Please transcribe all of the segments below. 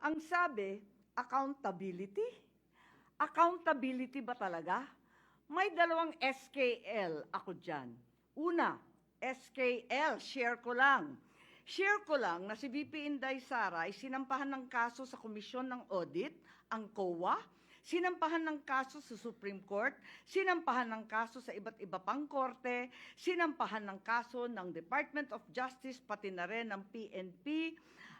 Ang sabi, accountability? Accountability ba talaga? May dalawang SKL ako dyan. Una, SKL, share ko lang. Share ko lang na si VP Inday Sara ay sinampahan ng kaso sa Komisyon ng Audit, ang COA, sinampahan ng kaso sa Supreme Court, sinampahan ng kaso sa iba't iba pang korte, sinampahan ng kaso ng Department of Justice, pati na rin ng PNP,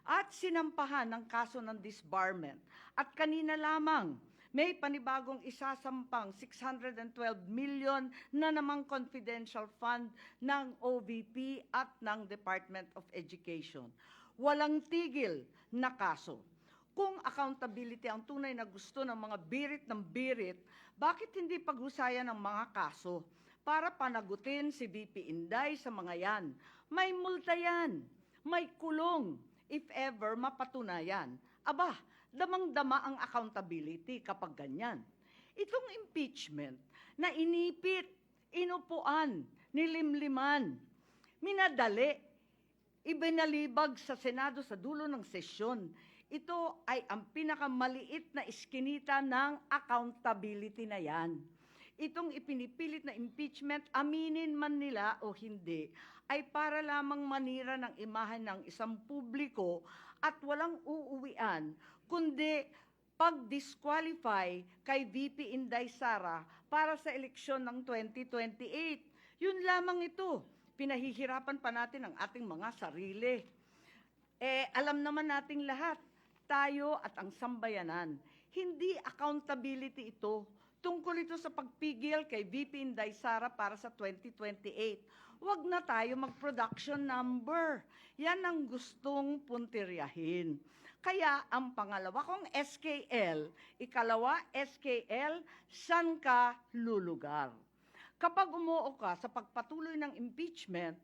at sinampahan ng kaso ng disbarment. At kanina lamang, may panibagong isasampang 612 million na namang confidential fund ng OVP at ng Department of Education. Walang tigil na kaso. Kung accountability ang tunay na gusto ng mga birit ng birit, bakit hindi paghusayan ng mga kaso para panagutin si VP Inday sa mga yan? May multa yan, may kulong if ever mapatunayan. Aba, damang-dama ang accountability kapag ganyan. Itong impeachment na inipit, inupuan, nilimliman, minadali, ibinalibag sa Senado sa dulo ng sesyon. Ito ay ang pinakamaliit na iskinita ng accountability na yan. Itong ipinipilit na impeachment, aminin man nila o hindi, ay para lamang manira ng imahe ng isang publiko at walang uuwian, kundi pag-disqualify kay VP Inday Sara para sa eleksyon ng 2028. Yun lamang ito. Pinahihirapan pa natin ang ating mga sarili. Alam naman nating lahat, tayo at ang sambayanan, hindi accountability ito. Tungkol ito sa pagpigil kay VP Inday Sara para sa 2028. Huwag na tayo mag-production number. Yan ang gustong puntiryahin. Kaya ang pangalawa kong SKL, ikalawa SKL, saan ka lulugar? Kapag umuo ka sa pagpatuloy ng impeachment,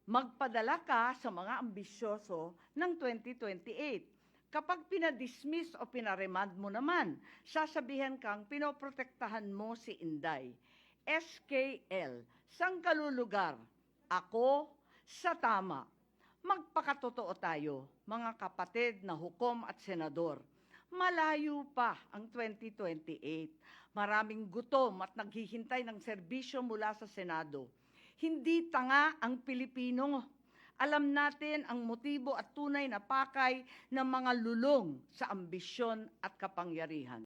magpadala ka sa mga ambisyoso ng 2028. Kapag pinadismiss o pinaremand mo naman, sasabihan kang pinoprotektahan mo si Inday. SKL, saan ka lulugar? Ako sa tama. Magpakatotoo tayo, mga kapatid na hukom at senador. Malayo pa ang 2028. Maraming gutom at naghihintay ng serbisyo mula sa Senado. Hindi tanga ang Pilipino. Alam natin ang motibo at tunay na pakay ng mga lulong sa ambisyon at kapangyarihan.